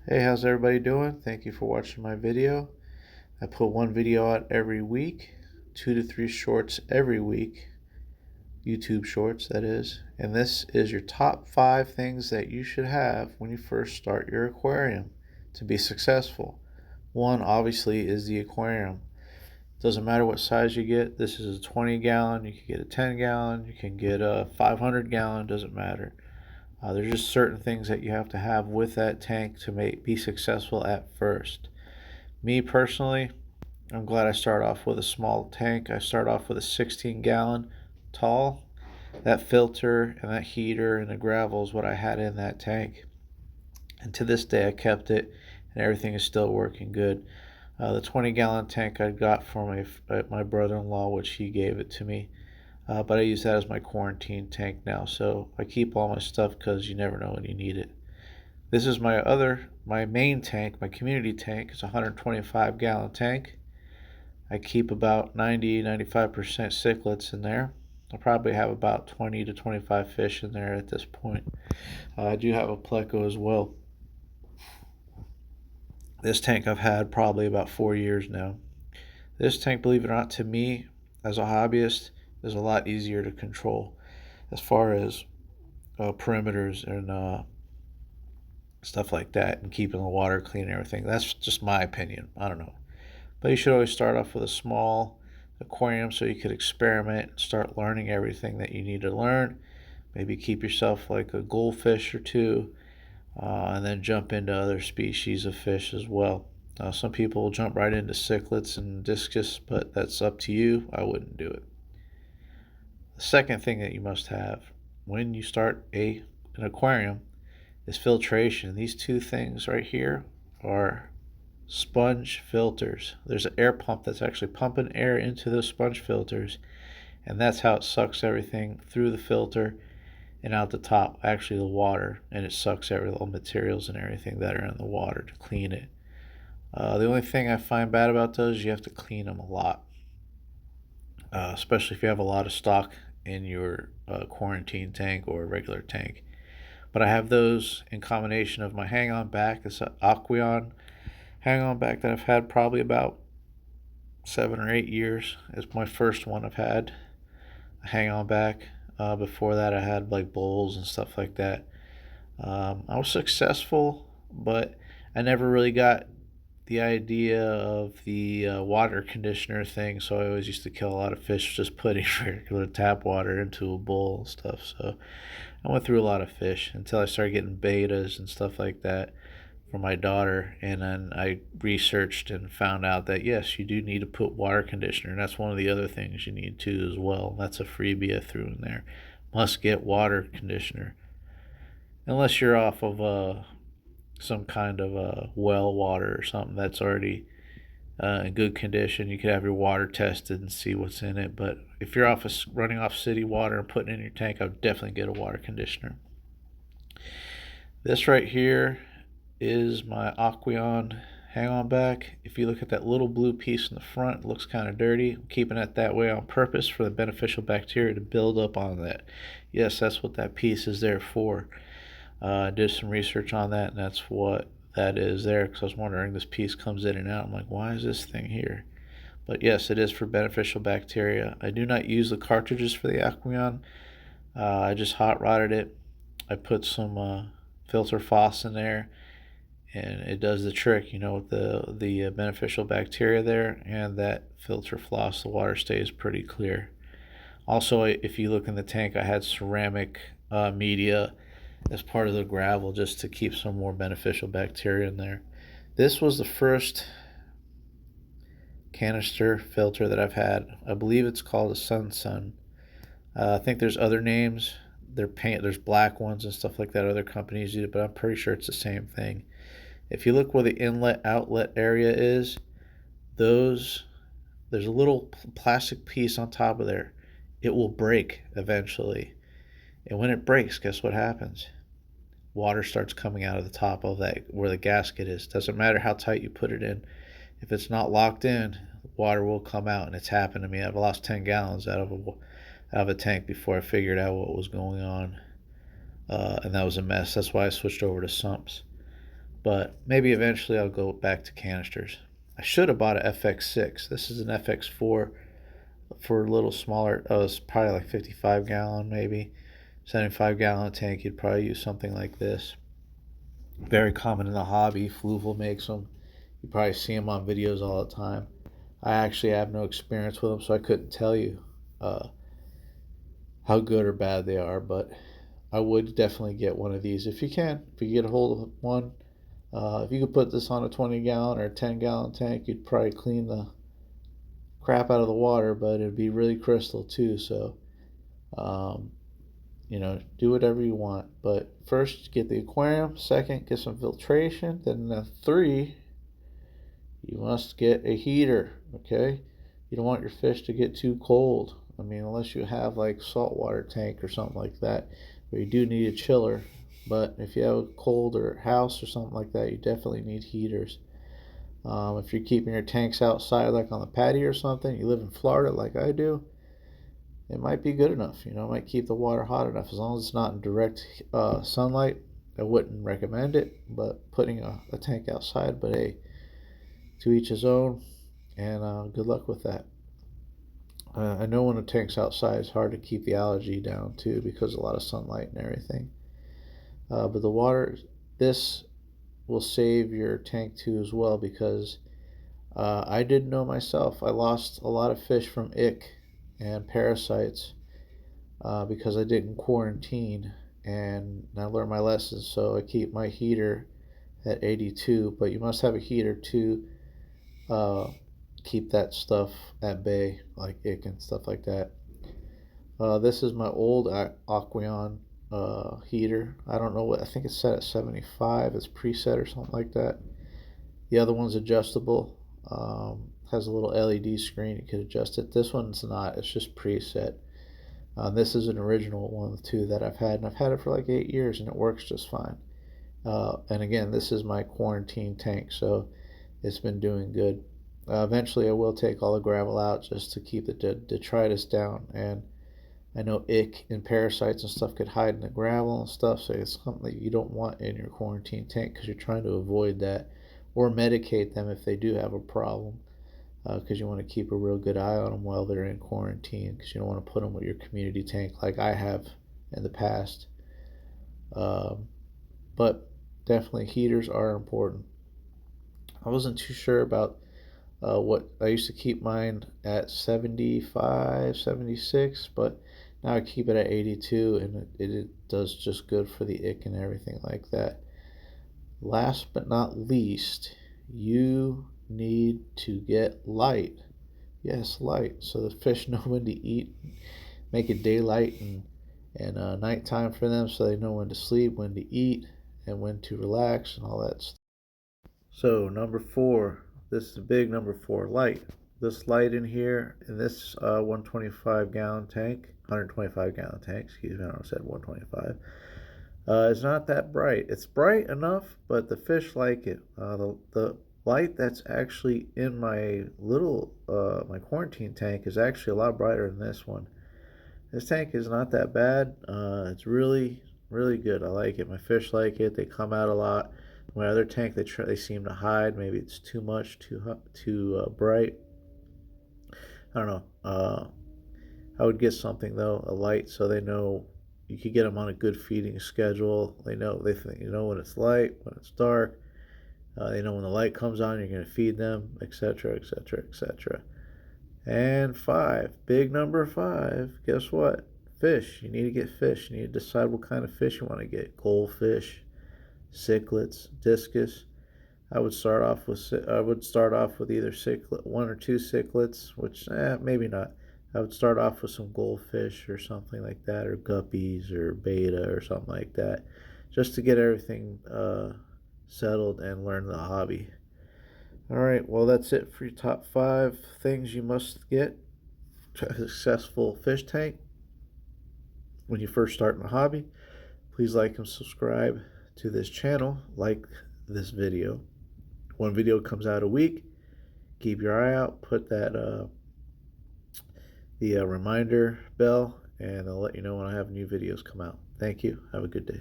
Hey, how's everybody doing? Thank you for watching my video. I put one video out every week, 2 to 3 shorts every week, YouTube shorts that is. And this is your top 5 things that you should have when you first start your aquarium to be successful. One, obviously, is the aquarium. Doesn't matter what size you get. This is a 20 gallon, you can get a 10 gallon, you can get a 500 gallon, doesn't matter. There's just certain things that you have to have with that tank to be successful at first. Me personally, I'm glad I start off with a small tank. I start off with a 16 gallon tall. That filter and that heater and the gravel is what I had in that tank. And to this day, I kept it, and everything is still working good. The 20 gallon tank I got from my brother in law, which he gave it to me. But I use that as my quarantine tank now. So I keep all my stuff because you never know when you need it. This is my main tank, my community tank. It's a 125 gallon tank. I keep about 90-95% cichlids in there. I probably have about 20 to 25 fish in there at this point. I do have a pleco as well. This tank I've had probably about 4 years now. This tank, believe it or not, to me, as a hobbyist, is a lot easier to control as far as perimeters and stuff like that, and keeping the water clean and everything. That's just my opinion. I don't know. But you should always start off with a small aquarium so you could experiment and start learning everything that you need to learn. Maybe keep yourself like a goldfish or two, and then jump into other species of fish as well. Some people will jump right into cichlids and discus, but that's up to you. I wouldn't do it. The second thing that you must have when you start an aquarium is filtration. These two things right here are sponge filters. There's an air pump that's actually pumping air into those sponge filters, and that's how it sucks everything through the filter and out the top, actually the water, and it sucks every little materials and everything that are in the water to clean it. The only thing I find bad about those is you have to clean them a lot, especially if you have a lot of stock in your quarantine tank or a regular tank. But I have those in combination of my hang on back. It's an Aquarium hang on back that I've had probably about 7 or 8 years. It's my first one I've had a hang on back. Before that, I had like bowls and stuff like that. I was successful, but I never really got the idea of the water conditioner thing, so I always used to kill a lot of fish just putting regular tap water into a bowl and stuff. So I went through a lot of fish until I started getting betas and stuff like that for my daughter, and then I researched and found out that yes, you do need to put water conditioner, and that's one of the other things you need too as well. That's a freebie I threw in there. Must get water conditioner unless you're off of some kind of well water or something that's already in good condition. You could have your water tested and see what's in it. But if you're running off city water and putting it in your tank, I would definitely get a water conditioner. This right here is my Aquarium hang on back. If you look at that little blue piece in the front, it looks kind of dirty. I'm keeping it that way on purpose for the beneficial bacteria to build up on that. Yes, that's what that piece is there for. I did some research on that, and that's what that is there, because I was wondering, this piece comes in and out. I'm like, why is this thing here? But yes, it is for beneficial bacteria. I do not use the cartridges for the Aquarium. I just hot rodded it. I put some filter floss in there, and it does the trick, with the beneficial bacteria there, and that filter floss, the water stays pretty clear. Also, if you look in the tank, I had ceramic media as part of the gravel just to keep some more beneficial bacteria in there. This was the first canister filter that I've had. I believe it's called a Sun. I think there's other names. There's black ones and stuff like that. Other companies do it, but I'm pretty sure it's the same thing. If you look where the inlet outlet area is, there's a little plastic piece on top of there. It will break eventually. And when it breaks, guess what happens? Water starts coming out of the top of that where the gasket is. Doesn't matter how tight you put it in. If it's not locked in, water will come out, and it's happened to me. I've lost 10 gallons out of a tank before I figured out what was going on, and that was a mess. That's why I switched over to sumps. but maybe eventually I'll go back to canisters. I should have bought a FX6. This is an FX4 for a little smaller. Oh, it's probably like 55 gallon, maybe 75 gallon tank. You'd probably use something like this. Very common in the hobby. Fluval makes them. You probably see them on videos all the time. I actually have no experience with them, so I couldn't tell you how good or bad they are, but I would definitely get one of these if you can. If you get a hold of one, if you could put this on a 20 gallon or a 10 gallon tank, you'd probably clean the crap out of the water, but it'd be really crystal too. So, you know, do whatever you want. But first, get the aquarium. Second, get some filtration. Then 3, you must get a heater, okay? You don't want your fish to get too cold. I mean, unless you have like saltwater tank or something like that, where you do need a chiller. But if you have a colder house or something like that, you definitely need heaters. If you're keeping your tanks outside, like on the patio or something, you live in Florida like I do, it might be good enough. You know, it might keep the water hot enough as long as it's not in direct sunlight. I wouldn't recommend it, but putting a tank outside. But hey, to each his own, and good luck with that. I know when a tank's outside, it's hard to keep the algae down too because of a lot of sunlight and everything. But the water, this will save your tank too as well, because I didn't know myself. I lost a lot of fish from ick and parasites because I didn't quarantine, and I learned my lessons. So I keep my heater at 82, but you must have a heater to keep that stuff at bay, like ick and stuff like that. This is my old Aquarium heater. I don't know what, I think it's set at 75. It's preset or something like that. The other one's adjustable. Has a little LED screen. You could adjust it. This one's not. It's just preset. This is an original one too that I've had, and I've had it for like 8 years, and it works just fine. And again, this is my quarantine tank, so it's been doing good. Eventually, I will take all the gravel out just to keep the detritus down, and I know ick and parasites and stuff could hide in the gravel and stuff, so it's something that you don't want in your quarantine tank because you're trying to avoid that, or medicate them if they do have a problem, because you want to keep a real good eye on them while they're in quarantine, because you don't want to put them with your community tank like I have in the past. But definitely heaters are important. I wasn't too sure about what I used to keep mine at 75, 76, but now I keep it at 82, and it does just good for the ick and everything like that. Last but not least, you need to get light. Yes, light, so the fish know when to eat. Make it daylight and nighttime for them, so they know when to sleep, when to eat, and when to relax, and all that stuff. So number 4, this is the big number 4, light. This light in here in this 125 gallon tank, 125 gallon tank, excuse me, I said 125. It's not that bright. It's bright enough, but the fish like it. The light that's actually in my little my quarantine tank is actually a lot brighter than this one. This tank is not that bad. It's really good. I like it. My fish like it. They come out a lot. My other tank, they seem to hide. Maybe it's too much, too bright. I don't know. I would get something though, a light, so they know. You could get them on a good feeding schedule. They think when it's light, when it's dark. They know when the light comes on, you're going to feed them, etc., etc., etc. And 5, big number 5. Guess what? Fish. You need to get fish. You need to decide what kind of fish you want to get. Goldfish, cichlids, discus. I would start off with either 1 or 2 cichlids, which maybe not. I would start off with some goldfish or something like that, or guppies or beta or something like that, just to get everything settled and learn the hobby. All right, well, that's it for your top 5 things you must get to a successful fish tank when you first start in the hobby. Please like and subscribe to this channel, like this video. One video comes out a week. Keep your eye out. Put that the reminder bell, and I'll let you know when I have new videos come out. Thank you. Have a good day.